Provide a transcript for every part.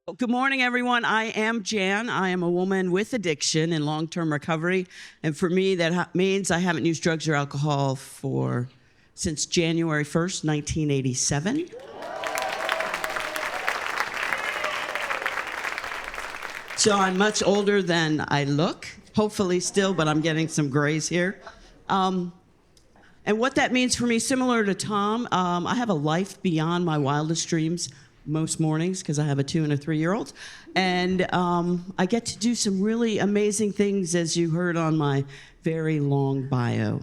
Good morning, everyone. I am Jan. I am a woman with addiction in long-term recovery. And for me, that means I haven't used drugs or alcohol since January 1st, 1987. So I'm much older than I look, hopefully still, but I'm getting some grays here. And what that means for me, similar to Tom, I have a life beyond my wildest dreams most mornings because I have a 2 and a 3-year-old. And I get to do some really amazing things, as you heard on my very long bio.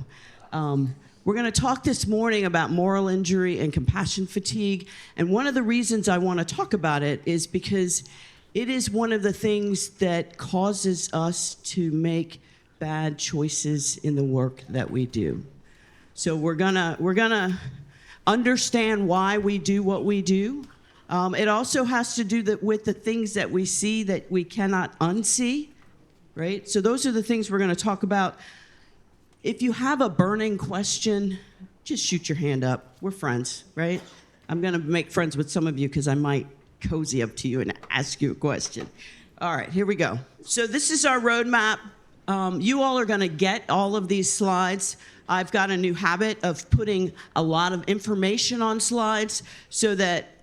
We're going to talk this morning about moral injury and compassion fatigue. And one of the reasons I want to talk about it is because it is one of the things that causes us to make bad choices in the work that we do. So we're gonna understand why we do what we do. It also has to do with the things that we see that we cannot unsee, right? So those are the things we're going to talk about. If you have a burning question, just shoot your hand up. We're friends, right? I'm going to make friends with some of you because I might cozy up to you and ask you a question. All right, here we go. So this is our roadmap. You all are going to get all of these slides. I've got a new habit of putting a lot of information on slides so that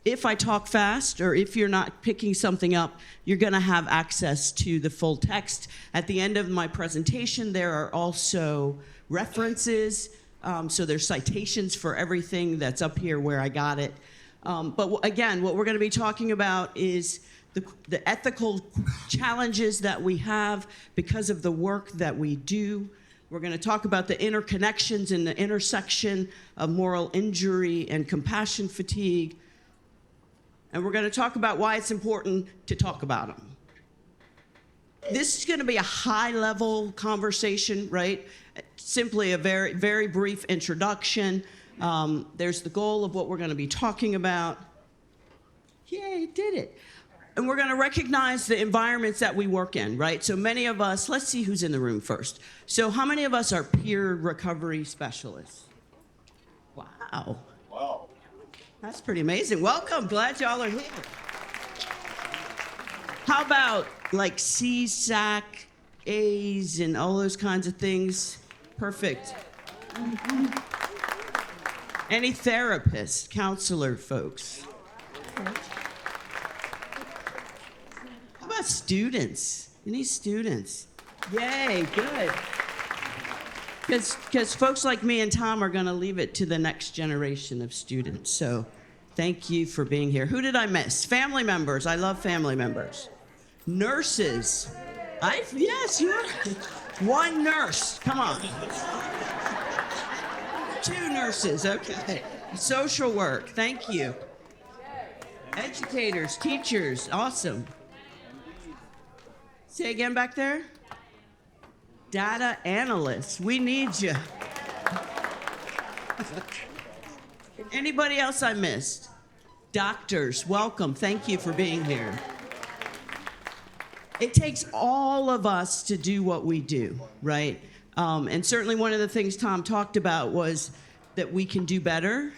if I talk fast or if you're not picking something up, you're going to have access to the full text. At the end of my presentation, there are also references. So there's citations for everything that's up here where I got it. But again, what we're going to be talking about is the ethical challenges that we have because of the work that we do. We're going to talk about the interconnections and the intersection of moral injury and compassion fatigue. And we're going to talk about why it's important to talk about them. This is going to be a high-level conversation, right? Simply a very, very brief introduction. There's the goal of what we're going to be talking about. Yay, did it. And we're going to recognize the environments that we work in, right? So many of us, let's see who's in the room first. So how many of us are peer recovery specialists? Wow. Wow. That's pretty amazing. Welcome. Glad y'all are here. How about like CSAC, A's, and all those kinds of things? Perfect. Any therapists, counselor folks? How about students? Any students? Yay, good. Because folks like me and Tom are going to leave it to the next generation of students. So thank you for being here. Who did I miss? Family members. I love family members. Nurses. Yes, you're one nurse. Come on. 2 nurses. Okay. Social work. Thank you. Educators, teachers. Awesome. Say again back there. Data analysts, we need you. Anybody else I missed? Doctors, welcome. Thank you for being here. It takes all of us to do what we do, right? And certainly one of the things Tom talked about was that we can do better,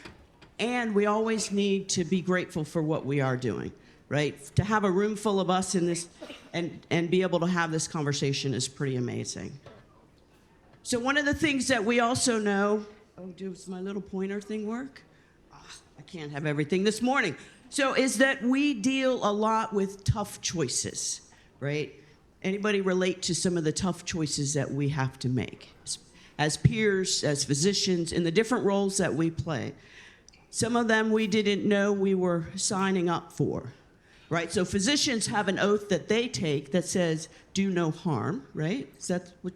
and we always need to be grateful for what we are doing, right? To have a room full of us in this and be able to have this conversation is pretty amazing. So one of the things that we also know, does my little pointer thing work? I can't have everything this morning. So is that we deal a lot with tough choices, right? Anybody relate to some of the tough choices that we have to make as peers, as physicians, in the different roles that we play? Some of them we didn't know we were signing up for, right? So physicians have an oath that they take that says, do no harm, right? So that's what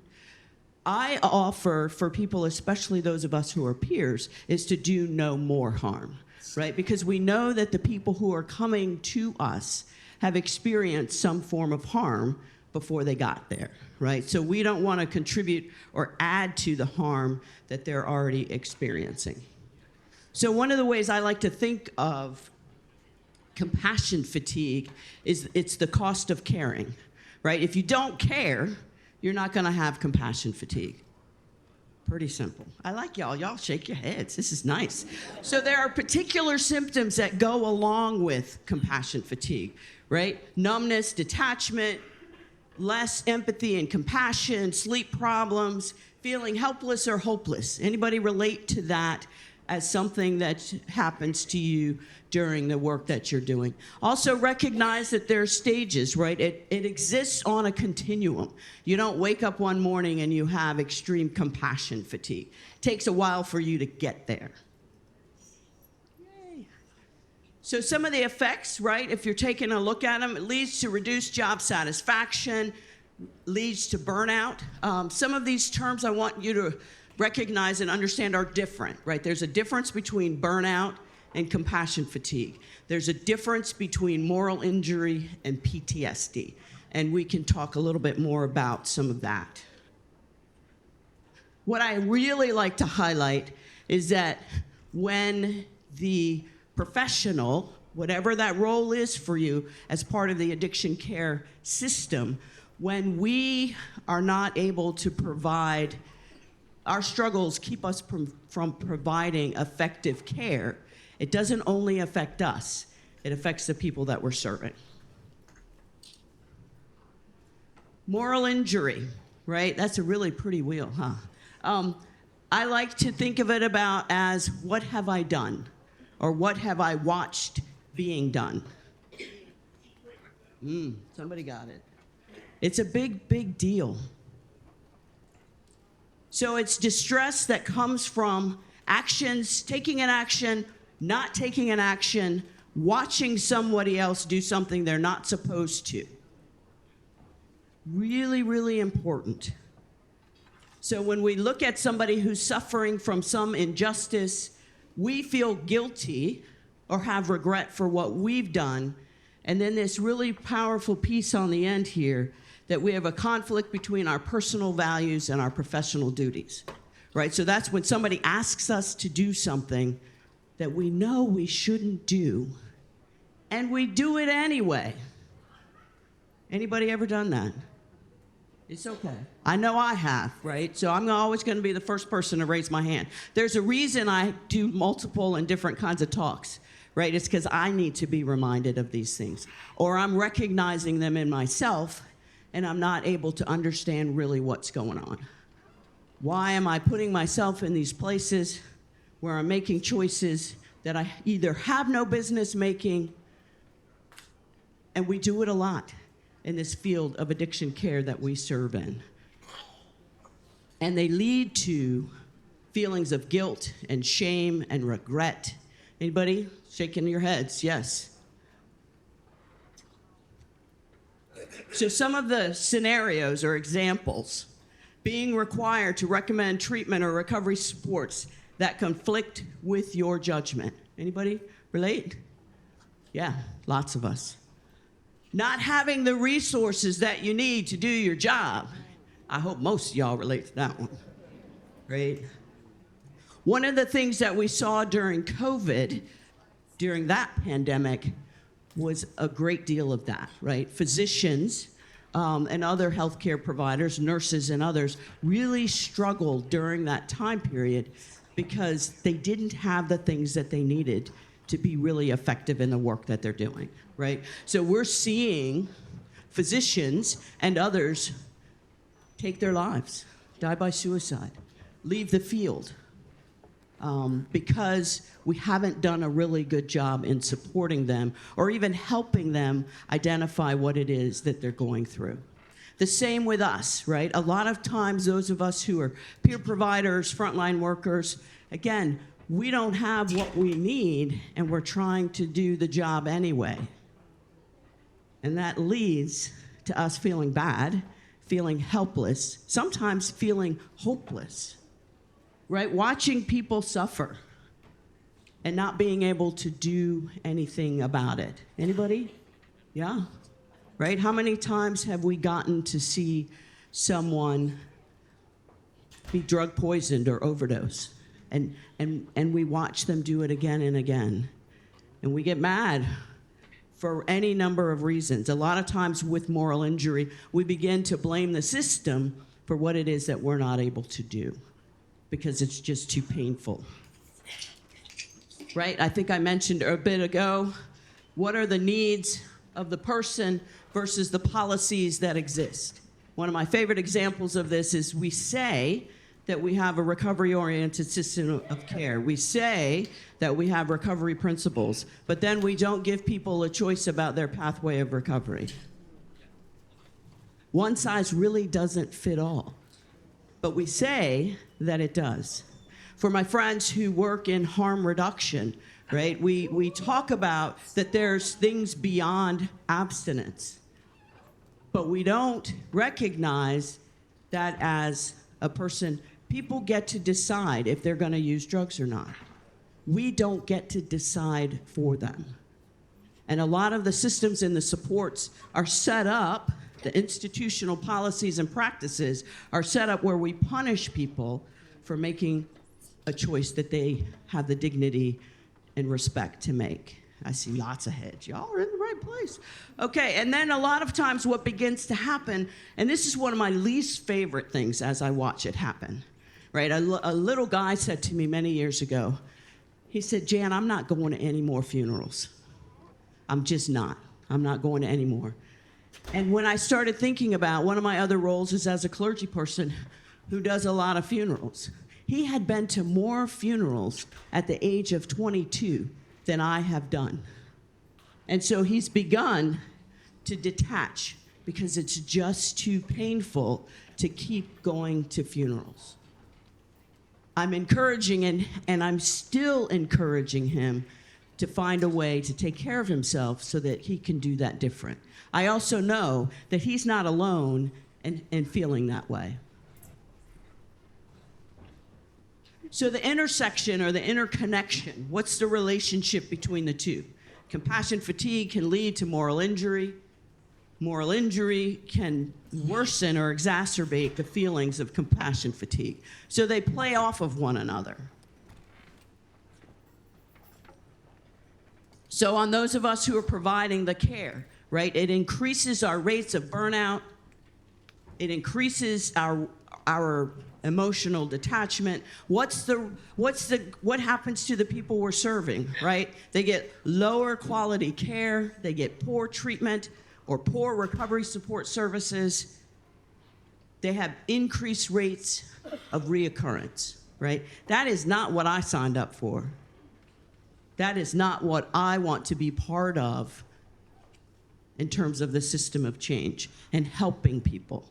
I offer for people, especially those of us who are peers, is to do no more harm, right? Because we know that the people who are coming to us have experienced some form of harm before they got there, right? So we don't want to contribute or add to the harm that they're already experiencing. So one of the ways I like to think of compassion fatigue is it's the cost of caring, right? If you don't care, you're not going to have compassion fatigue. Pretty simple. I like y'all. Y'all shake your heads. This is nice. So there are particular symptoms that go along with compassion fatigue, right? Numbness, detachment, less empathy and compassion, sleep problems, feeling helpless or hopeless. Anybody relate to that as something that happens to you during the work that you're doing? Also recognize that there are stages, right? It exists on a continuum. You don't wake up one morning and you have extreme compassion fatigue. It takes a while for you to get there. Yay. So some of the effects, right, if you're taking a look at them, it leads to reduced job satisfaction, leads to burnout. Some of these terms I want you to recognize and understand are different, right? There's a difference between burnout and compassion fatigue. There's a difference between moral injury and PTSD, and we can talk a little bit more about some of that. What I really like to highlight is that when the professional, whatever that role is for you as part of the addiction care system, when we are not able to provide, our struggles keep us from providing effective care, it doesn't only affect us, it affects the people that we're serving. Moral injury, right? That's a really pretty wheel, huh? I like to think of it about as, what have I done? Or what have I watched being done? Somebody got it. It's a big, big deal. So it's distress that comes from actions, taking an action, not taking an action, watching somebody else do something they're not supposed to. Really, really important. So when we look at somebody who's suffering from some injustice, we feel guilty or have regret for what we've done. And then this really powerful piece on the end here, that we have a conflict between our personal values and our professional duties, right? So that's when somebody asks us to do something that we know we shouldn't do, and we do it anyway. Anybody ever done that? It's okay. I know I have, right? So I'm always going to be the first person to raise my hand. There's a reason I do multiple and different kinds of talks, right? It's because I need to be reminded of these things. Or I'm recognizing them in myself, and I'm not able to understand really what's going on. Why am I putting myself in these places where I'm making choices that I either have no business making, and we do it a lot in this field of addiction care that we serve in. And they lead to feelings of guilt and shame and regret. Anybody shaking your heads? Yes. So some of the scenarios or examples: being required to recommend treatment or recovery supports that conflict with your judgment. Anybody relate? Yeah, lots of us. Not having the resources that you need to do your job. I hope most of y'all relate to that one, right? One of the things that we saw during COVID, during that pandemic, was a great deal of that, right? Physicians and other healthcare providers, nurses and others, really struggled during that time period because they didn't have the things that they needed to be really effective in the work that they're doing, right? So we're seeing physicians and others take their lives, die by suicide, leave the field, because we haven't done a really good job in supporting them or even helping them identify what it is that they're going through. The same with us, right? A lot of times, those of us who are peer providers, frontline workers, again, we don't have what we need, and we're trying to do the job anyway. And that leads to us feeling bad, feeling helpless, sometimes feeling hopeless, right? Watching people suffer and not being able to do anything about it. Anybody? Yeah, right? How many times have we gotten to see someone be drug poisoned or overdose? And we watch them do it again and again. And we get mad for any number of reasons. A lot of times with moral injury, we begin to blame the system for what it is that we're not able to do. because it's just too painful. Right? I think I mentioned a bit ago, what are the needs of the person versus the policies that exist? One of my favorite examples of this is we say that we have a recovery-oriented system of care. We say that we have recovery principles, but then we don't give people a choice about their pathway of recovery. One size really doesn't fit all, but we say that it does. For my friends who work in harm reduction, right, we talk about that there's things beyond abstinence, but we don't recognize that as a person, people get to decide if they're going to use drugs or not. We don't get to decide for them. And a lot of the systems and the supports are set up, the institutional policies and practices are set up where we punish people for making a choice that they have the dignity and respect to make. I see lots of heads. Y'all are in the right place. Okay, and then a lot of times what begins to happen, and this is one of my least favorite things as I watch it happen, right? A little guy said to me many years ago, he said, Jan, I'm not going to any more funerals. I'm just not. I'm not going to any more. And when I started thinking about one of my other roles is as a clergy person who does a lot of funerals. He had been to more funerals at the age of 22 than I have done. And so he's begun to detach because it's just too painful to keep going to funerals. I'm encouraging and I'm still encouraging him to find a way to take care of himself so that he can do that different. I also know that he's not alone in feeling that way. So the intersection or the interconnection, what's the relationship between the two? Compassion fatigue can lead to moral injury. Moral injury can worsen or exacerbate the feelings of compassion fatigue. So they play off of one another. So on those of us who are providing the care, right, it increases our rates of burnout. It increases our emotional detachment. What happens to the people we're serving, right? They get lower quality care, they get poor treatment or poor recovery support services. They have increased rates of reoccurrence, right? That is not what I signed up for. That is not what I want to be part of in terms of the system of change and helping people.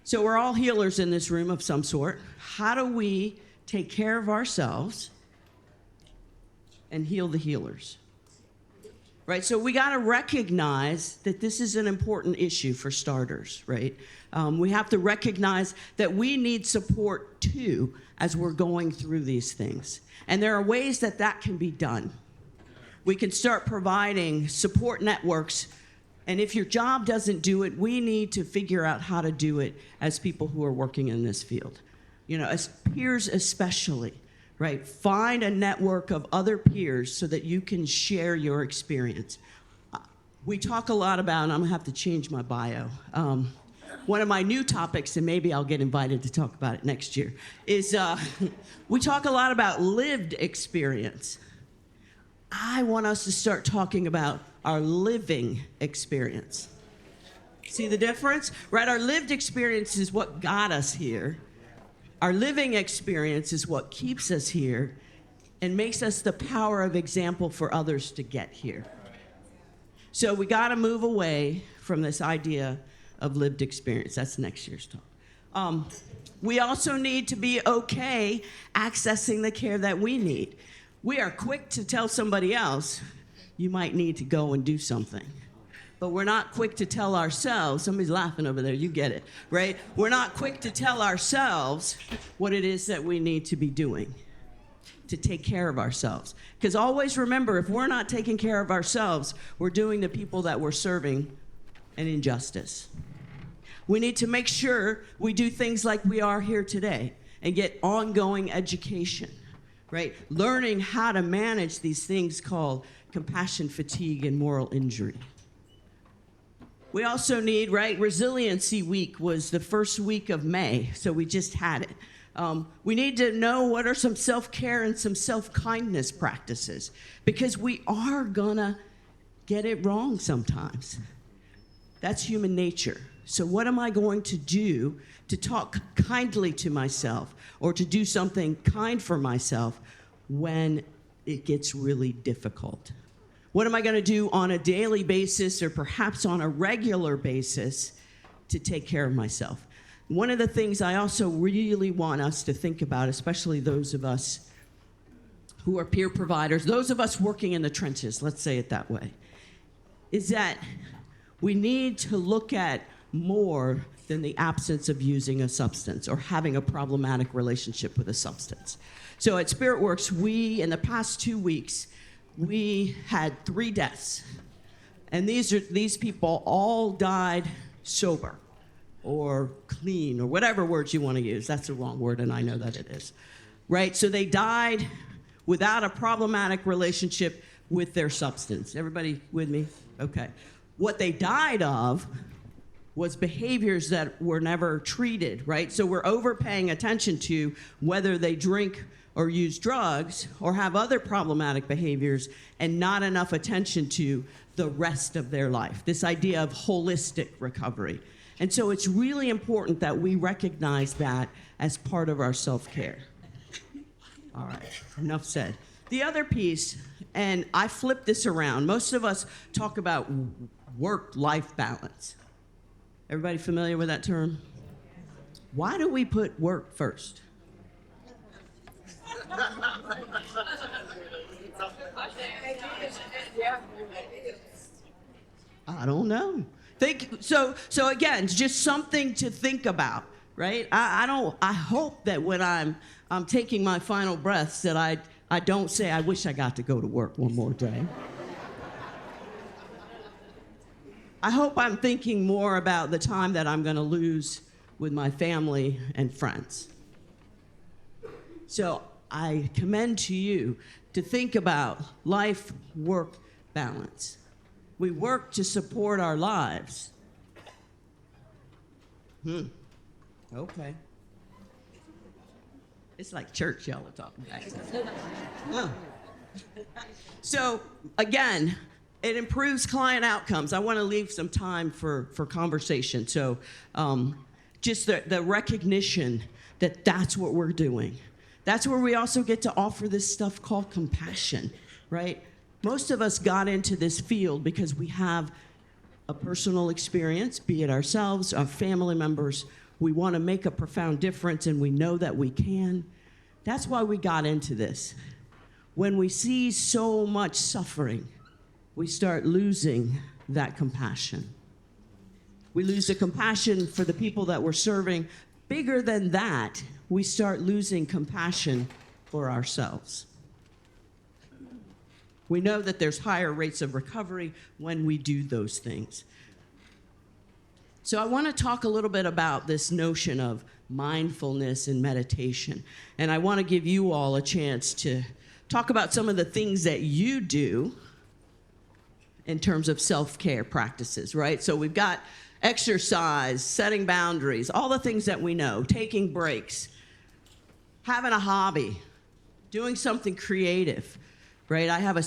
So we're all healers in this room of some sort. How do we take care of ourselves and heal the healers? Right, so we got to recognize that this is an important issue for starters, right? We have to recognize that we need support too as we're going through these things. And there are ways that that can be done. We can start providing support networks. And if your job doesn't do it, we need to figure out how to do it as people who are working in this field. You know, as peers especially, right? Find a network of other peers so that you can share your experience. We talk a lot about, and I'm gonna have to change my bio. One of my new topics, and maybe I'll get invited to talk about it next year, is we talk a lot about lived experience. I want us to start talking about our living experience. See the difference? Right, our lived experience is what got us here. Our living experience is what keeps us here and makes us the power of example for others to get here. So we gotta move away from this idea of lived experience. That's next year's talk. We also need to be okay accessing the care that we need. We are quick to tell somebody else, you might need to go and do something. But we're not quick to tell ourselves, somebody's laughing over there, you get it, right? We're not quick to tell ourselves what it is that we need to be doing to take care of ourselves. Because always remember, if we're not taking care of ourselves, we're doing the people that we're serving an injustice. We need to make sure we do things like we are here today and get ongoing education, right? Learning how to manage these things called compassion fatigue and moral injury. We also need, right, Resiliency Week was the first week of May, so we just had it. We need to know what are some self-care and some self-kindness practices, because we are gonna get it wrong sometimes. That's human nature. So what am I going to do to talk kindly to myself or to do something kind for myself when it gets really difficult? What am I going to do on a daily basis or perhaps on a regular basis to take care of myself? One of the things I also really want us to think about, especially those of us who are peer providers, those of us working in the trenches, let's say it that way, is that we need to look at more than the absence of using a substance or having a problematic relationship with a substance. So at SpiritWorks, in the past 2 weeks, we had 3 deaths. And these people all died sober or clean or whatever words you want to use. That's the wrong word, and I know that it is. Right? So they died without a problematic relationship with their substance. Everybody with me? Okay. What they died of was behaviors that were never treated, right? So we're overpaying attention to whether they drink or use drugs or have other problematic behaviors and not enough attention to the rest of their life, this idea of holistic recovery. And so it's really important that we recognize that as part of our self-care. All right, enough said. The other piece, and I flip this around, most of us talk about work-life balance. Everybody familiar with that term? Why do we put work first? I don't know. So again, just something to think about, right? I hope that when I'm taking my final breaths that I don't say, I wish I got to go to work one more day. I hope I'm thinking more about the time that I'm going to lose with my family and friends. So I commend to you to think about life-work balance. We work to support our lives. Okay. It's like church, y'all are talking back. So again, it improves client outcomes. I want to leave some time for conversation. So just the recognition that that's what we're doing. That's where we also get to offer this stuff called compassion, right? Most of us got into this field because we have a personal experience, be it ourselves, our family members. We want to make a profound difference, and we know that we can. That's why we got into this. When we see so much suffering, we start losing that compassion. We lose the compassion for the people that we're serving. Bigger than that, we start losing compassion for ourselves. We know that there's higher rates of recovery when we do those things. So I want to talk a little bit about this notion of mindfulness and meditation. And I want to give you all a chance to talk about some of the things that you do in terms of self-care practices, right? So we've got exercise, setting boundaries, all the things that we know, taking breaks, having a hobby, doing something creative, right? I have an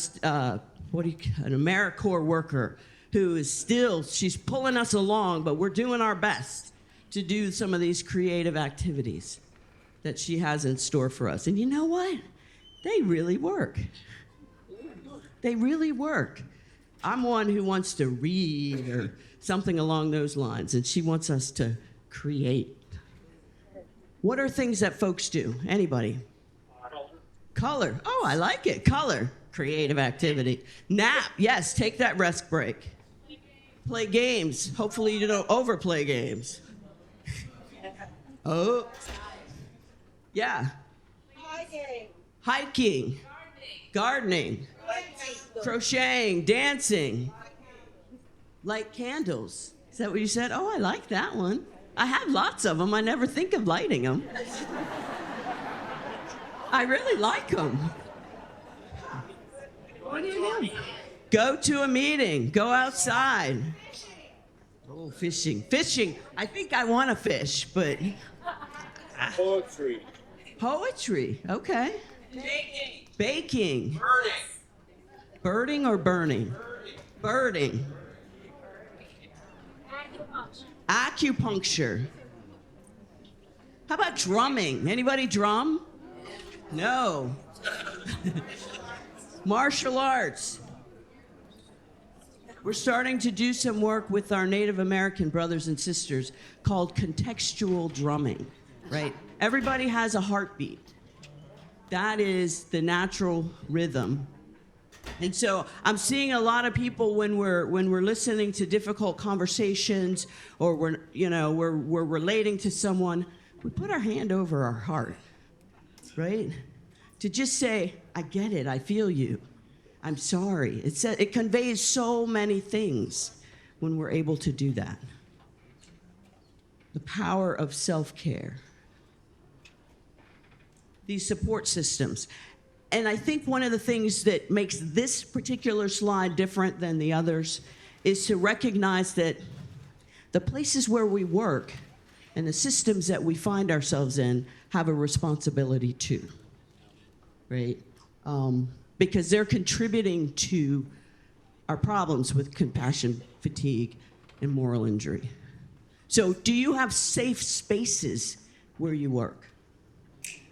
AmeriCorps worker who is she's pulling us along, but we're doing our best to do some of these creative activities that she has in store for us. And you know what? They really work. They really work. I'm one who wants to read or something along those lines, and she wants us to create. What are things that folks do? Anybody? Color. Oh, I like it. Color. Creative activity. Nap. Yes, take that rest break. Play games. Hopefully you don't overplay games. Oh. Yeah. Hiking. Gardening. Crocheting, dancing, light candles. Is that what you said? Oh, I like that one. I have lots of them. I never think of lighting them. I really like them. What do you do? Go to a meeting. Go outside. Fishing. Fishing. I think I want to fish, but... Poetry. Poetry, okay. Baking. Baking. Birding. Birding or burning? Birding. Acupuncture. How about drumming? Anybody drum? No. Martial arts. We're starting to do some work with our Native American brothers and sisters called contextual drumming, right? Everybody has a heartbeat. That is the natural rhythm. And so I'm seeing a lot of people when we're listening to difficult conversations or we're relating to someone, we put our hand over our heart, right? To just say, I get it, I feel you. I'm sorry. It conveys so many things when we're able to do that. The power of self-care. These support systems. And I think one of the things that makes this particular slide different than the others is to recognize that the places where we work and the systems that we find ourselves in have a responsibility too, right? Because they're contributing to our problems with compassion, fatigue, and moral injury. So do you have safe spaces where you work?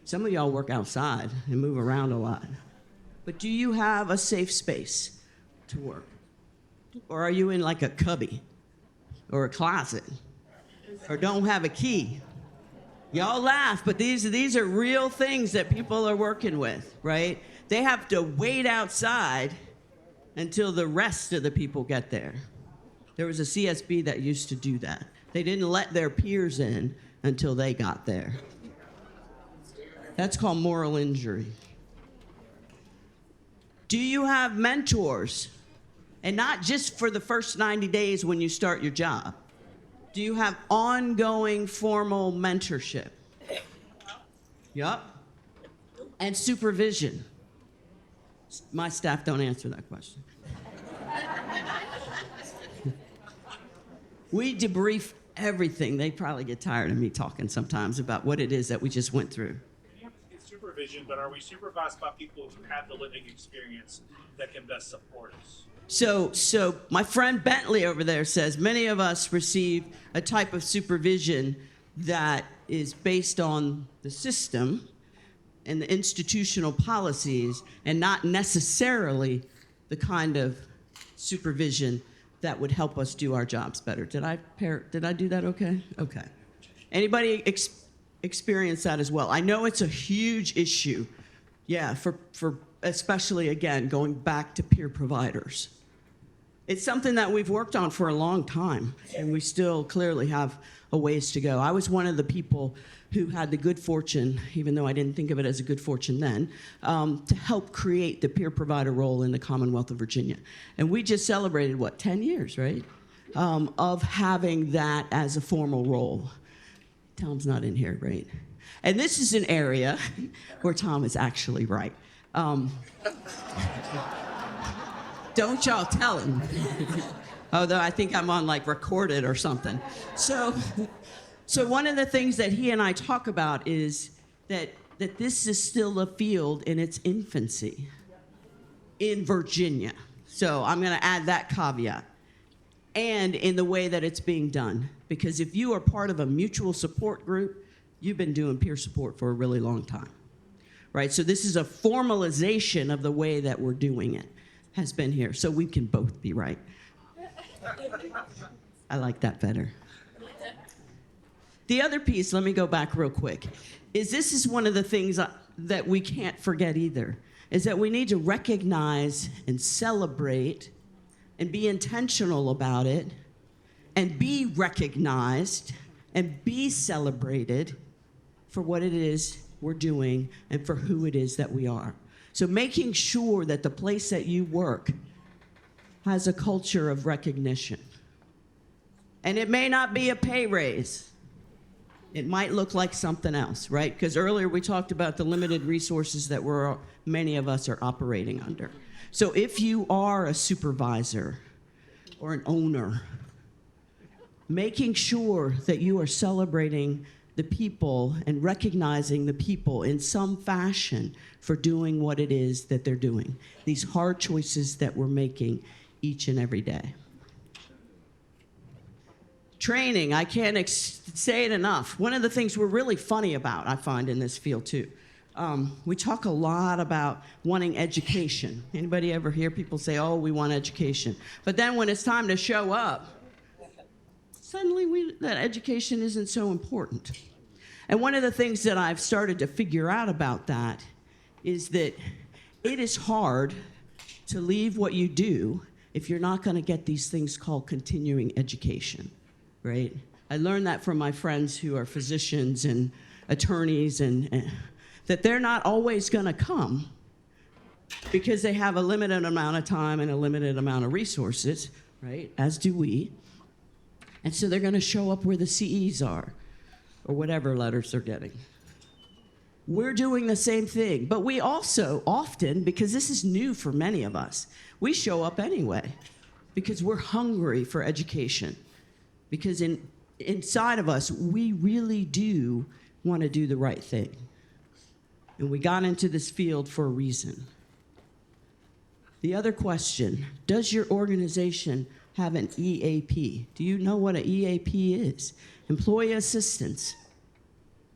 Some of y'all work outside and move around a lot. But do you have a safe space to work? Or are you in like a cubby or a closet or don't have a key? Y'all laugh, but these are real things that people are working with, right? They have to wait outside until the rest of the people get there. There was a CSB that used to do that. They didn't let their peers in until they got there. That's called moral injury. Do you have mentors? And not just for the first 90 days when you start your job. Do you have ongoing formal mentorship? Yup. And supervision. My staff don't answer that question. We debrief everything. They probably get tired of me talking sometimes about what it is that we just went through. It's supervision, but are we supervised by people who have the living experience that can best support us? So my friend Bentley over there says many of us receive a type of supervision that is based on the system and the institutional policies and not necessarily the kind of supervision that would help us do our jobs better. Did I do that okay? Okay. Anybody experience that as well? I know it's a huge issue. Yeah, for especially, again, going back to peer providers. It's something that we've worked on for a long time, and we still clearly have a ways to go. I was one of the people who had the good fortune, even though I didn't think of it as a good fortune then, to help create the peer provider role in the Commonwealth of Virginia. And we just celebrated, 10 years, right, of having that as a formal role. Tom's not in here, right? And this is an area where Tom is actually right. Don't y'all tell him. Although I think I'm on recorded or something. So one of the things that he and I talk about is that this is still a field in its infancy in Virginia. So I'm going to add that caveat. And in the way that it's being done. Because if you are part of a mutual support group, you've been doing peer support for a really long time. Right? So this is a formalization of the way that we're doing it, has been here. So we can both be right. I like that better. The other piece, let me go back real quick, is this is one of the things that we can't forget either, is that we need to recognize and celebrate and be intentional about it and be recognized and be celebrated for what it is we're doing and for who it is that we are. So making sure that the place that you work has a culture of recognition. And it may not be a pay raise. It might look like something else, right? Because earlier we talked about the limited resources that many of us are operating under. So if you are a supervisor or an owner, making sure that you are celebrating the people and recognizing the people in some fashion for doing what it is that they're doing, these hard choices that we're making each and every day. Training, I can't say it enough. One of the things we're really funny about, I find, in this field too, we talk a lot about wanting education. Anybody ever hear people say, oh, we want education? But then when it's time to show up, suddenly that education isn't so important. And one of the things that I've started to figure out about that is that it is hard to leave what you do if you're not going to get these things called continuing education, right? I learned that from my friends who are physicians and attorneys, and that they're not always going to come because they have a limited amount of time and a limited amount of resources, right, as do we. And so they're going to show up where the CEs are, or whatever letters they're getting. We're doing the same thing, but we also often, because this is new for many of us, we show up anyway because we're hungry for education. Because inside of us, we really do want to do the right thing. And we got into this field for a reason. The other question, does your organization have an EAP? Do you know what an EAP is? Employee assistance,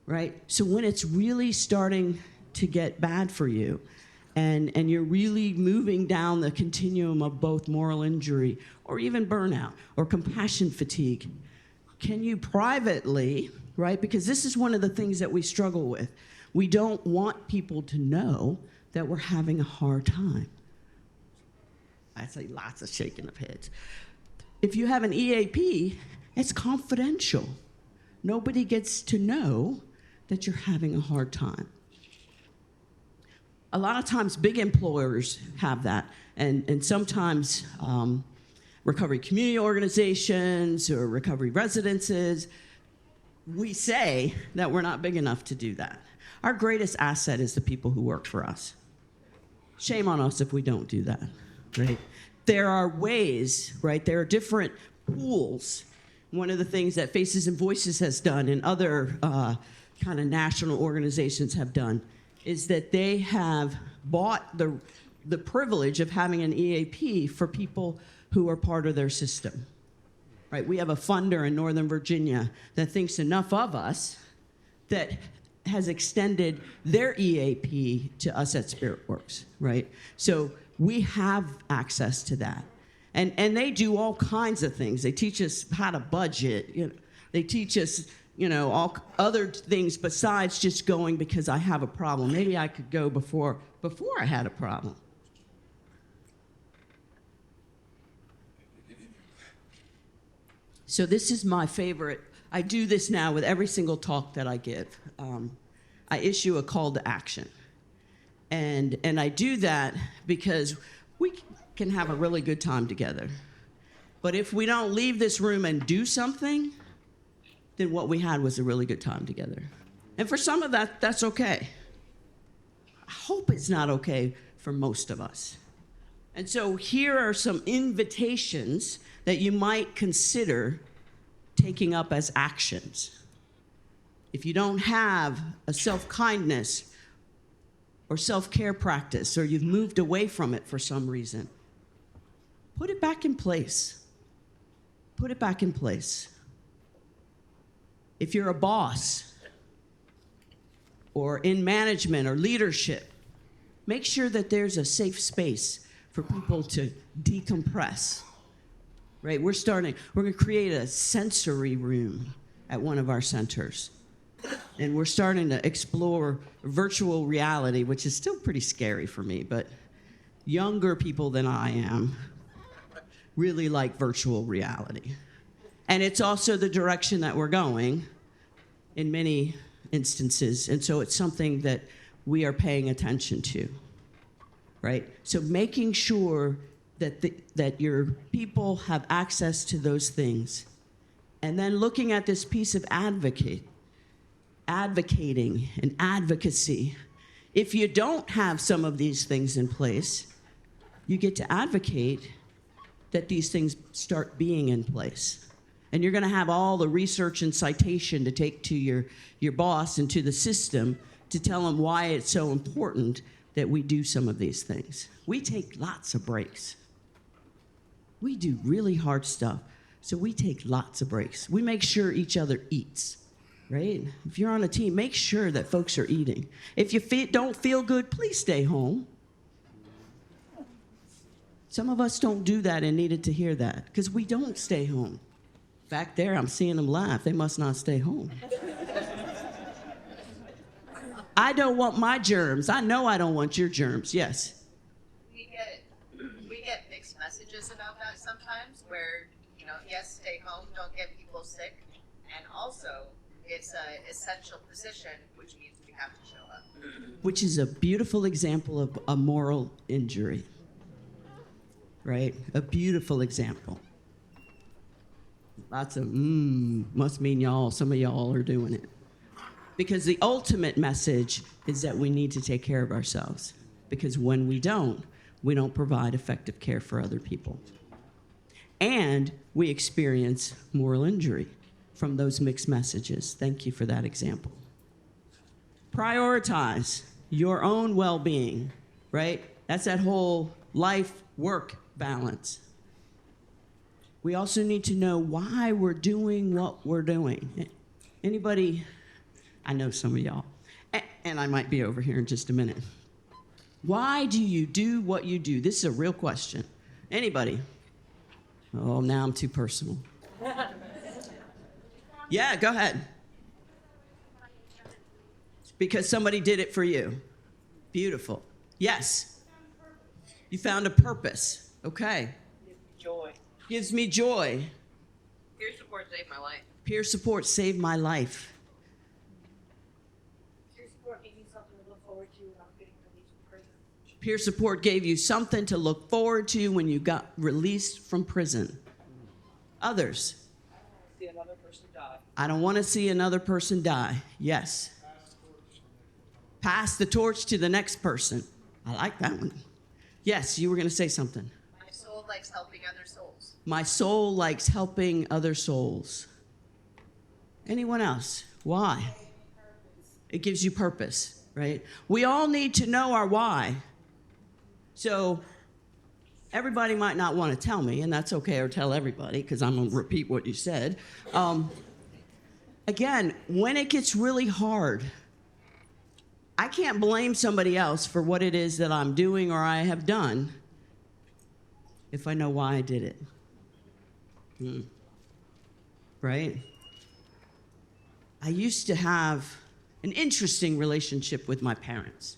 right? So when it's really starting to get bad for you, and you're really moving down the continuum of both moral injury or even burnout or compassion fatigue, can you privately, right? Because this is one of the things that we struggle with. We don't want people to know that we're having a hard time. I say lots of shaking of heads. If you have an EAP, it's confidential. Nobody gets to know that you're having a hard time. A lot of times big employers have that, and sometimes recovery community organizations or recovery residences, we say that we're not big enough to do that. Our greatest asset is the people who work for us. Shame on us if we don't do that, right? There are ways, right? There are different pools. One of the things that Faces and Voices has done and other kind of national organizations have done is that they have bought the privilege of having an EAP for people who are part of their system, right? We have a funder in Northern Virginia that thinks enough of us that has extended their EAP to us at SpiritWorks, right? So we have access to that. And they do all kinds of things. They teach us how to budget. You know, they teach us, all other things besides just going because I have a problem. Maybe I could go before I had a problem. So this is my favorite. I do this now with every single talk that I give. I issue a call to action. And I do that because we can have a really good time together. But if we don't leave this room and do something, then what we had was a really good time together. And for some of that, that's okay. I hope it's not okay for most of us. And so here are some invitations that you might consider taking up as actions. If you don't have a self-kindness or self-care practice, or you've moved away from it for some reason, put it back in place. Put it back in place. If you're a boss or in management or leadership, make sure that there's a safe space for people to decompress, right? We're going to create a sensory room at one of our centers. And we're starting to explore virtual reality, which is still pretty scary for me, but younger people than I am really like virtual reality. And it's also the direction that we're going in many instances, and so it's something that we are paying attention to, right? So making sure that your people have access to those things, and then looking at this piece of advocating and advocacy. If you don't have some of these things in place, you get to advocate that these things start being in place. And you're going to have all the research and citation to take to your boss and to the system to tell them why it's so important that we do some of these things. We take lots of breaks. We do really hard stuff, so we take lots of breaks. We make sure each other eats, right? If you're on a team, make sure that folks are eating. If you don't feel good, please stay home. Some of us don't do that and needed to hear that because we don't stay home. Back there, I'm seeing them laugh. They must not stay home. I don't want my germs. I know I don't want your germs. Yes. We get mixed messages about that sometimes where, yes, stay home, don't get people sick. And also, it's an essential position, which means we have to show up. Which is a beautiful example of a moral injury, right? A beautiful example. Lots of, must mean some of y'all are doing it. Because the ultimate message is that we need to take care of ourselves. Because when we don't provide effective care for other people. And we experience moral injury from those mixed messages. Thank you for that example. Prioritize your own well-being, right? That's that whole life-work balance. We also need to know why we're doing what we're doing. Anybody, I know some of y'all, and I might be over here in just a minute. Why do you do what you do? This is a real question. Anybody? Oh, now I'm too personal. Yeah, go ahead. Because somebody did it for you. Beautiful. Yes. You found a purpose. Okay. Joy. Gives me joy. Peer support saved my life. Peer support saved my life. Peer support gave you something to look forward to when I'm getting released from prison. Peer support gave you something to look forward to when you got released from prison. Others. See another person die. I don't want to see another person die. Yes. Pass the torch to the next person. I like that one. Yes, you were going to say something. My soul likes helping other souls. My soul likes helping other souls. Anyone else? Why? It gives you purpose, right? We all need to know our why. So everybody might not want to tell me, and that's okay, or tell everybody, because I'm going to repeat what you said. Again, when it gets really hard, I can't blame somebody else for what it is that I'm doing or I have done if I know why I did it. Right? I used to have an interesting relationship with my parents,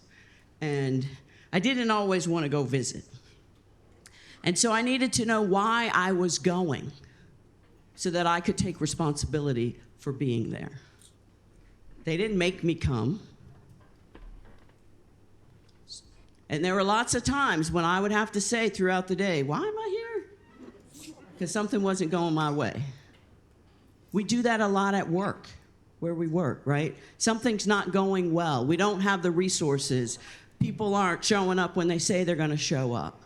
and I didn't always want to go visit. And so I needed to know why I was going so that I could take responsibility for being there. They didn't make me come. And there were lots of times when I would have to say throughout the day, why am I here? Because something wasn't going my way. We do that a lot at work, where we work, right? Something's not going well. We don't have the resources. People aren't showing up when they say they're going to show up.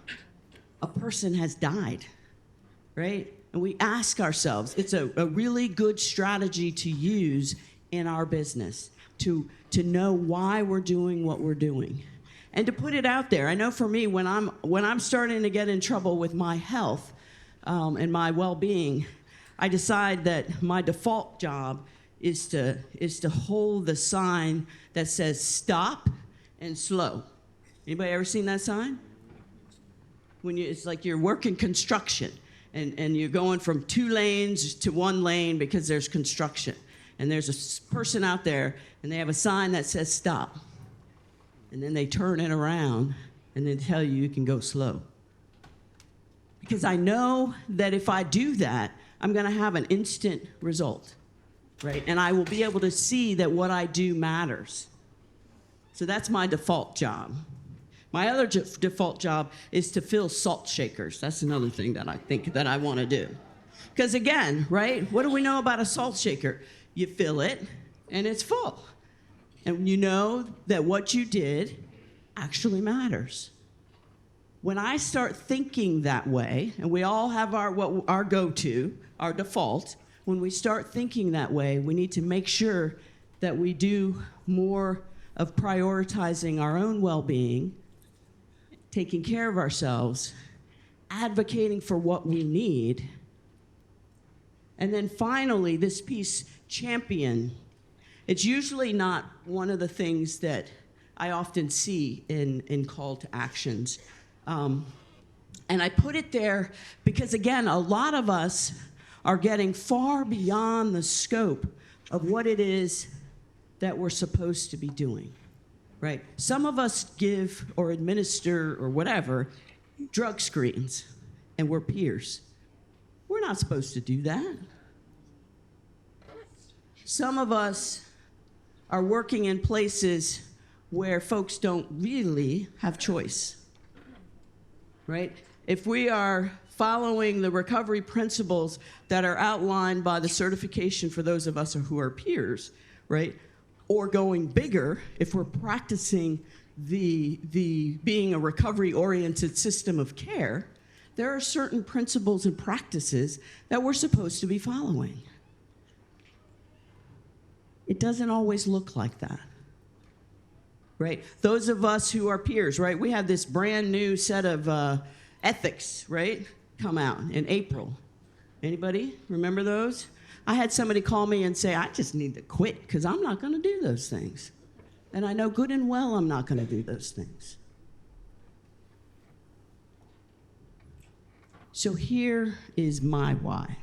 A person has died, right? And we ask ourselves, it's a really good strategy to use in our business, to know why we're doing what we're doing. And to put it out there. I know for me, when I'm starting to get in trouble with my health and my well-being, I decide that my default job is to hold the sign that says stop and slow. Anybody ever seen that sign? It's like you're working construction and you're going from 2 lanes to 1 lane because there's construction. And there's a person out there and they have a sign that says stop. And then they turn it around and then tell you can go slow. Because I know that if I do that, I'm going to have an instant result, right? And I will be able to see that what I do matters. So that's my default job. My other default job is to fill salt shakers. That's another thing that I think that I want to do. Because again, right, what do we know about a salt shaker? You fill it and it's full. And you know that what you did actually matters. When I start thinking that way, and we all have our go-to, our default, when we start thinking that way, we need to make sure that we do more of prioritizing our own well-being, taking care of ourselves, advocating for what we need, and then finally, this piece, champion. It's usually not one of the things that I often see in call to actions. And I put it there because, again, a lot of us are getting far beyond the scope of what it is that we're supposed to be doing, right? Some of us give or administer or whatever drug screens, and we're peers. We're not supposed to do that. Some of us are working in places where folks don't really have choice, right? If we are following the recovery principles that are outlined by the certification for those of us who are peers, right? Or going bigger, if we're practicing the being a recovery-oriented system of care, there are certain principles and practices that we're supposed to be following. It doesn't always look like that, right? Those of us who are peers, right? We had this brand new set of ethics, right, come out in April. Anybody remember those? I had somebody call me and say, I just need to quit because I'm not going to do those things. And I know good and well I'm not going to do those things. So here is my why.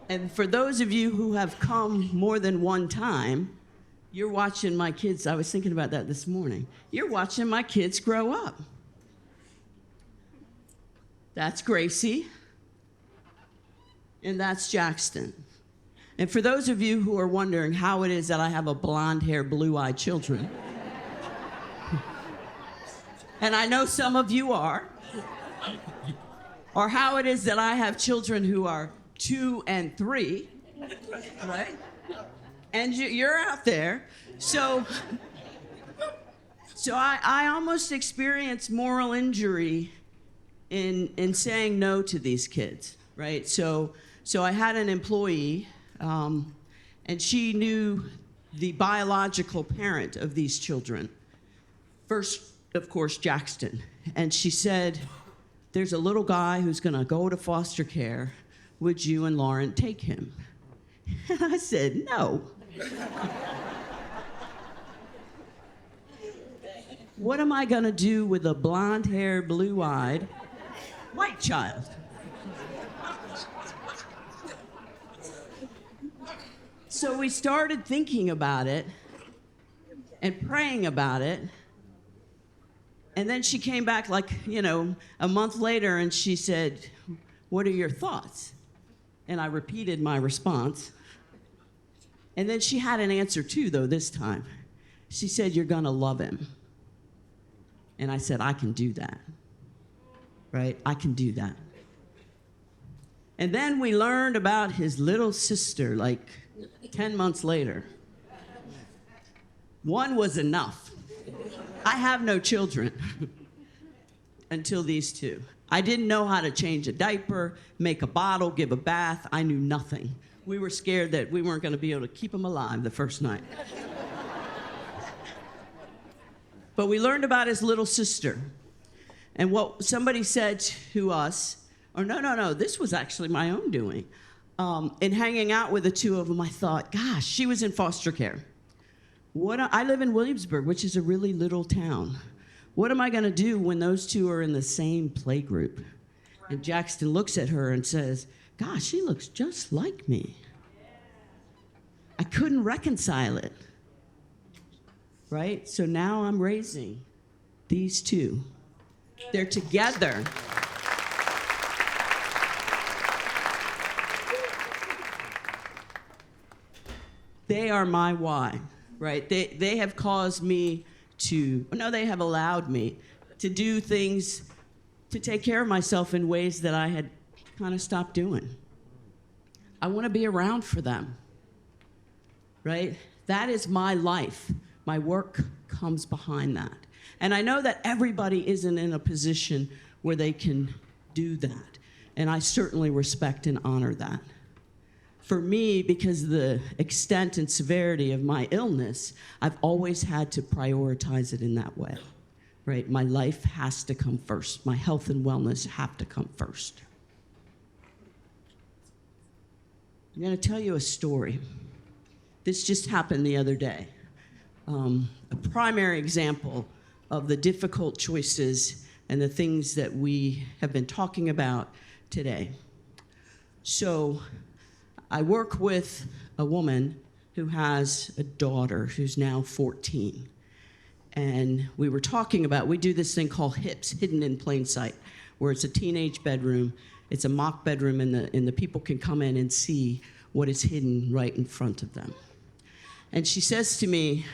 And for those of you who have come more than one time, you're watching my kids. I was thinking about that this morning. You're watching my kids grow up. That's Gracie. And that's Jackson. And for those of you who are wondering how it is that I have a blonde-haired, blue-eyed children, and I know some of you are, or how it is that I have children who are 2 and 3, right? And you're out there. So I almost experienced moral injury in saying no to these kids, right? So I had an employee, and she knew the biological parent of these children. First, of course, Jackson. And she said, there's a little guy who's going to go to foster care. Would you and Lauren take him? And I said, no. What am I going to do with a blonde-haired, blue-eyed white child? So we started thinking about it and praying about it. And then she came back a month later and she said, what are your thoughts? And I repeated my response. And then she had an answer too, though, this time. She said, you're gonna love him. And I said, I can do that, right? I can do that. And then we learned about his little sister 10 months later. One was enough. I have no children until these two. I didn't know how to change a diaper, make a bottle, give a bath. I knew nothing. We were scared that we weren't going to be able to keep them alive the first night. But we learned about his little sister. And what somebody said to us, no, this was actually my own doing. In hanging out with the two of them, I thought, gosh, she was in foster care. I live in Williamsburg, which is a really little town. What am I going to do when those two are in the same play group? And Jackson looks at her and says, gosh, she looks just like me. I couldn't reconcile it, right? So now I'm raising these two. They're together. They are my why, right? They have caused me they have allowed me to do things to take care of myself in ways that I had kind of stopped doing. I want to be around for them, right? That is my life. My work comes behind that. And I know that everybody isn't in a position where they can do that. And I certainly respect and honor that. For me, because of the extent and severity of my illness, I've always had to prioritize it in that way, right? My life has to come first. My health and wellness have to come first. I'm going to tell you a story. This just happened the other day. A primary example of the difficult choices and the things that we have been talking about today. So I work with a woman who has a daughter who's now 14. And we were talking about, we do this thing called HIPS, hidden in plain sight, where it's a teenage bedroom. It's a mock bedroom, and the people can come in and see what is hidden right in front of them. And she says to me,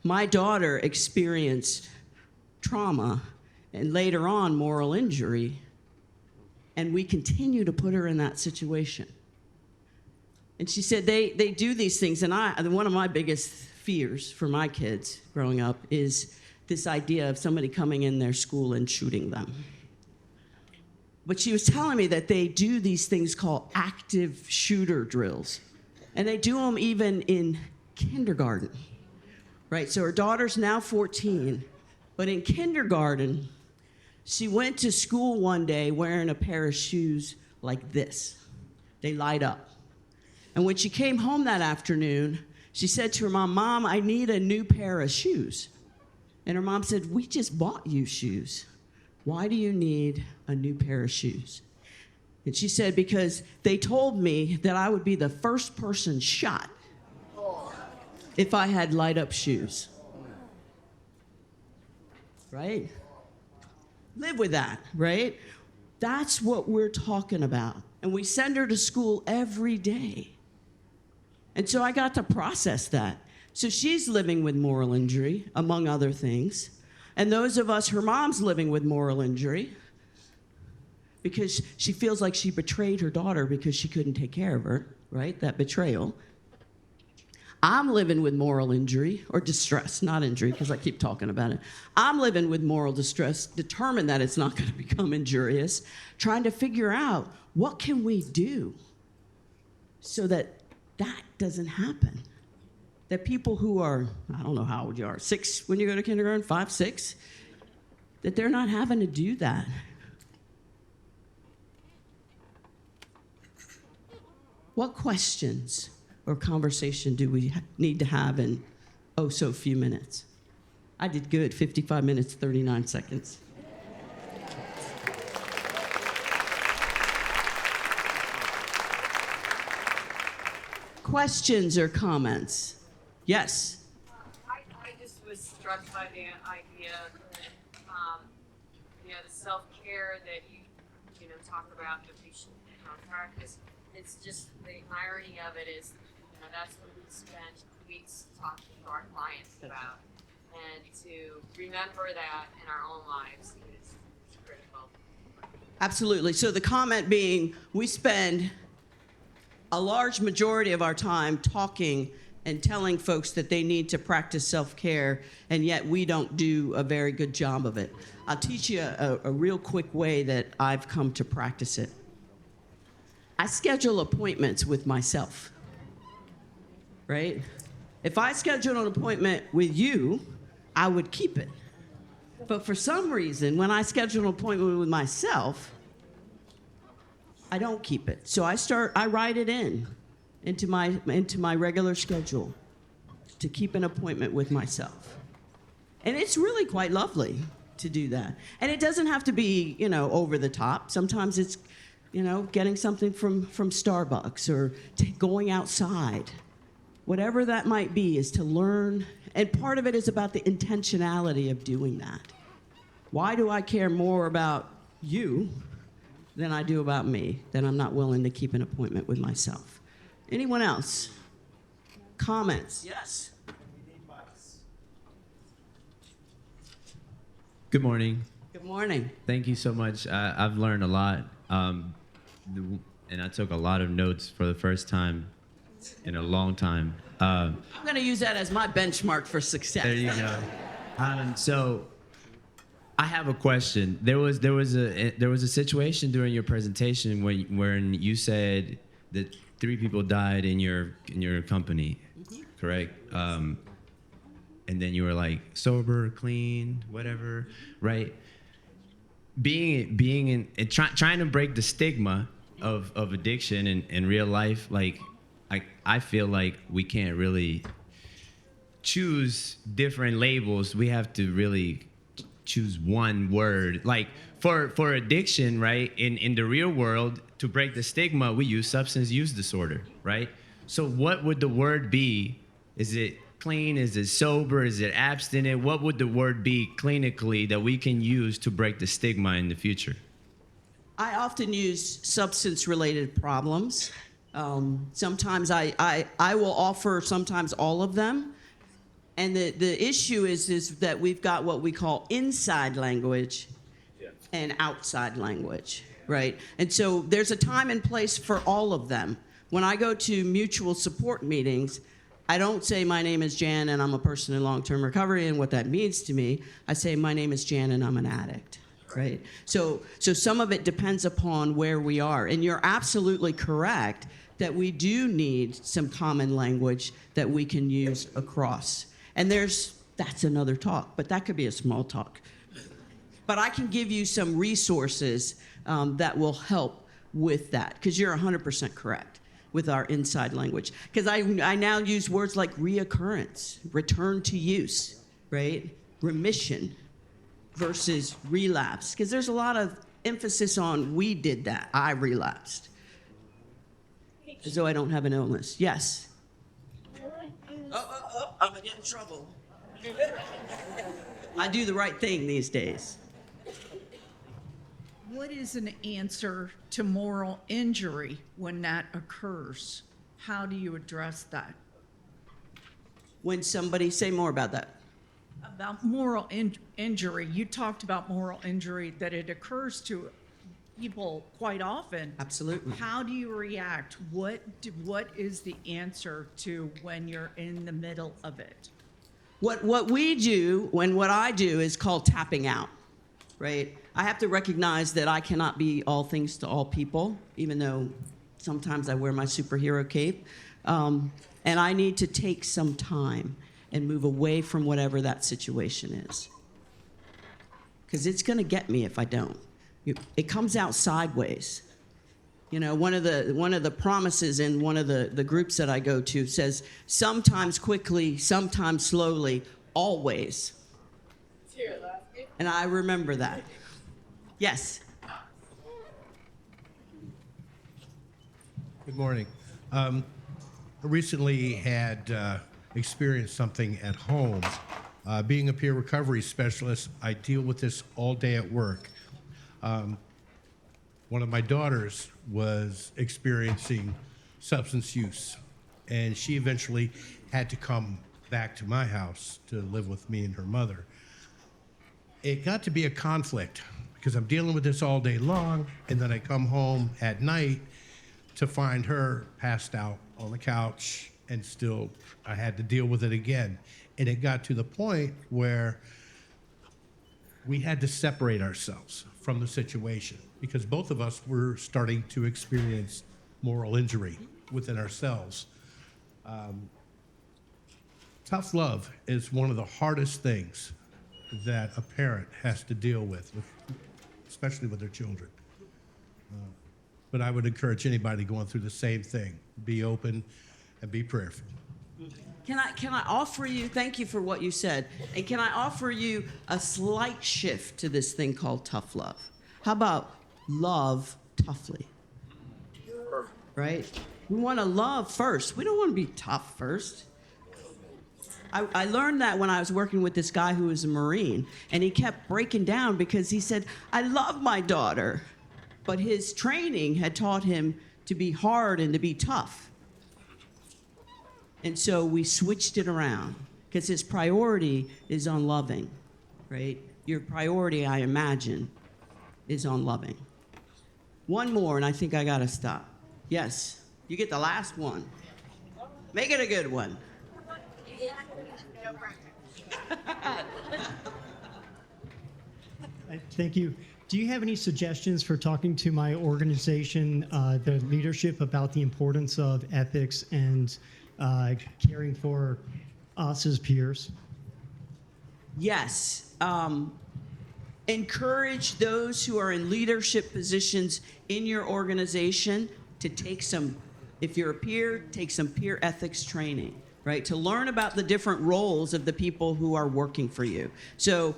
my daughter experienced trauma and later on moral injury, and we continue to put her in that situation. And she said they do these things, and one of my biggest fears for my kids growing up is this idea of somebody coming in their school and shooting them. But she was telling me that they do these things called active shooter drills, and they do them even in kindergarten, right? So her daughter's now 14, but in kindergarten, she went to school one day wearing a pair of shoes like this. They light up. And when she came home that afternoon, she said to her mom, "Mom, I need a new pair of shoes." And her mom said, "We just bought you shoes. Why do you need a new pair of shoes?" And she said, "Because they told me that I would be the first person shot if I had light up shoes." Right? Live with that, right? That's what we're talking about. And we send her to school every day. And so I got to process that. So she's living with moral injury, among other things. And those of us, her mom's living with moral injury because she feels like she betrayed her daughter because she couldn't take care of her, right? That betrayal. I'm living with moral injury, or distress, not injury, because I keep talking about it. I'm living with moral distress, determined that it's not going to become injurious, trying to figure out what can we do so that that doesn't happen. That people who are, I don't know how old you are, 6 when you go to kindergarten, 5, 6, that they're not having to do that. What questions or conversation do we need to have in oh so few minutes? I did good, 55 minutes, 39 seconds. Questions or comments? Yes. I just was struck by the idea that, the self-care that you talk about that we should practice. It's just the irony of it is, that's what we spend weeks talking to our clients about, and to remember that in our own lives is critical. Absolutely. So the comment being, we spend a large majority of our time talking and telling folks that they need to practice self-care, and yet we don't do a very good job of it. I'll teach you a real quick way that I've come to practice it. I schedule appointments with myself, right? If I schedule an appointment with you, I would keep it. But for some reason, when I schedule an appointment with myself, I don't keep it. So I write it into my regular schedule to keep an appointment with myself. And it's really quite lovely to do that. And it doesn't have to be, over the top. Sometimes it's, getting something from Starbucks or going outside. Whatever that might be is to learn. And part of it is about the intentionality of doing that. Why do I care more about you than I do about me, that I'm not willing to keep an appointment with myself? Anyone else? Comments? Yes. Good morning. Good morning. Thank you so much. I've learned a lot, and I took a lot of notes for the first time in a long time. I'm going to use that as my benchmark for success. There you go. So I have a question. There was a situation during your presentation when you said that 3 people died in your company, correct? And then you were like sober, clean, whatever, right? Being in trying to break the stigma of addiction in real life, like I feel like we can't really choose different labels. We have to really choose one word. Like for addiction, right? In the real world, to break the stigma, we use substance use disorder, right? So what would the word be? Is it clean? Is it sober? Is it abstinent? What would the word be clinically that we can use to break the stigma in the future? I often use substance-related problems. Sometimes I will offer sometimes all of them. And the issue is that we've got what we call inside language and outside language, right? And so there's a time and place for all of them. When I go to mutual support meetings, I don't say my name is Jan and I'm a person in long-term recovery and what that means to me. I say my name is Jan and I'm an addict, right? So some of it depends upon where we are. And you're absolutely correct that we do need some common language that we can use across. And that's another talk, but that could be a small talk. But I can give you some resources that will help with that, because you're 100% correct with our inside language. Because I now use words like reoccurrence, return to use, right? Remission versus relapse. Because there's a lot of emphasis on we did that, I relapsed. As though I don't have an illness. Yes? I'm gonna get in trouble. I do the right thing these days. What is an answer to moral injury when that occurs? How do you address that? When somebody, say more about that. About moral injury, you talked about moral injury, that it occurs to people quite often. Absolutely. How do you react? What is the answer to when you're in the middle of it? What we do, what I do is called tapping out, right? I have to recognize that I cannot be all things to all people, even though sometimes I wear my superhero cape. And I need to take some time and move away from whatever that situation is. Because it's gonna get me if I don't. It comes out sideways. You know, one of the promises in one of the groups that I go to says, sometimes quickly, sometimes slowly, always. And I remember that. Yes. Good morning. I recently had experienced something at home. Being a peer recovery specialist, I deal with this all day at work. One of my daughters was experiencing substance use, and she eventually had to come back to my house to live with me and her mother. It got to be a conflict because I'm dealing with this all day long, and then I come home at night to find her passed out on the couch, and still I had to deal with it again. And it got to the point where we had to separate ourselves from the situation because both of us were starting to experience moral injury within ourselves. Tough love is one of the hardest things that a parent has to deal with especially with their children. But I would encourage anybody going through the same thing, be open and be prayerful. Can I offer you, thank you for what you said, and can I offer you a slight shift to this thing called tough love? How about love toughly? Right? We want to love first. We don't want to be tough first. I learned that when I was working with this guy who was a Marine, and he kept breaking down because he said, I love my daughter, but his training had taught him to be hard and to be tough. And so we switched it around because his priority is on loving, right? Your priority, I imagine, is on loving. One more, and I think I gotta stop. Yes, you get the last one. Make it a good one. Thank you. Do you have any suggestions for talking to my organization, the leadership, about the importance of ethics and caring for us as peers? Yes. Encourage those who are in leadership positions in your organization to take some, if you're a peer, take some peer ethics training, right? To learn about the different roles of the people who are working for you. So,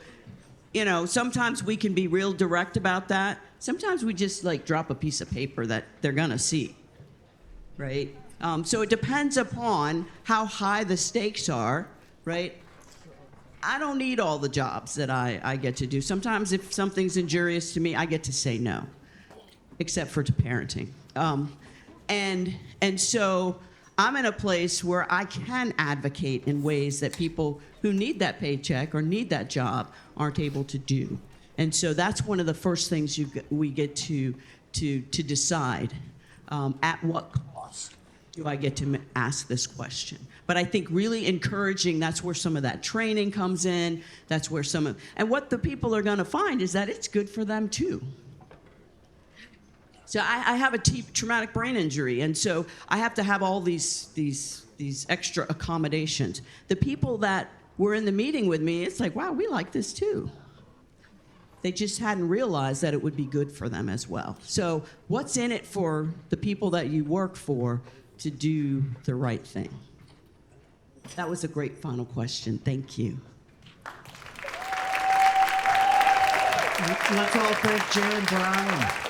you know, sometimes we can be real direct about that. Sometimes we just like drop a piece of paper that they're gonna see, right? So it depends upon how high the stakes are, right? I don't need all the jobs that I get to do. Sometimes if something's injurious to me, I get to say no, except for to parenting. And so I'm in a place where I can advocate in ways that people who need that paycheck or need that job aren't able to do. And so that's one of the first things we get to decide, at what cost do I get to ask this question. But I think really encouraging, that's where some of that training comes in. That's where and what the people are going to find is that it's good for them too. So I have a traumatic brain injury, and so I have to have all these extra accommodations. The people that were in the meeting with me, it's like, wow, we like this too. They just hadn't realized that it would be good for them as well. So what's in it for the people that you work for to do the right thing? That was a great final question. Thank you. Let's all thank Jan Brown.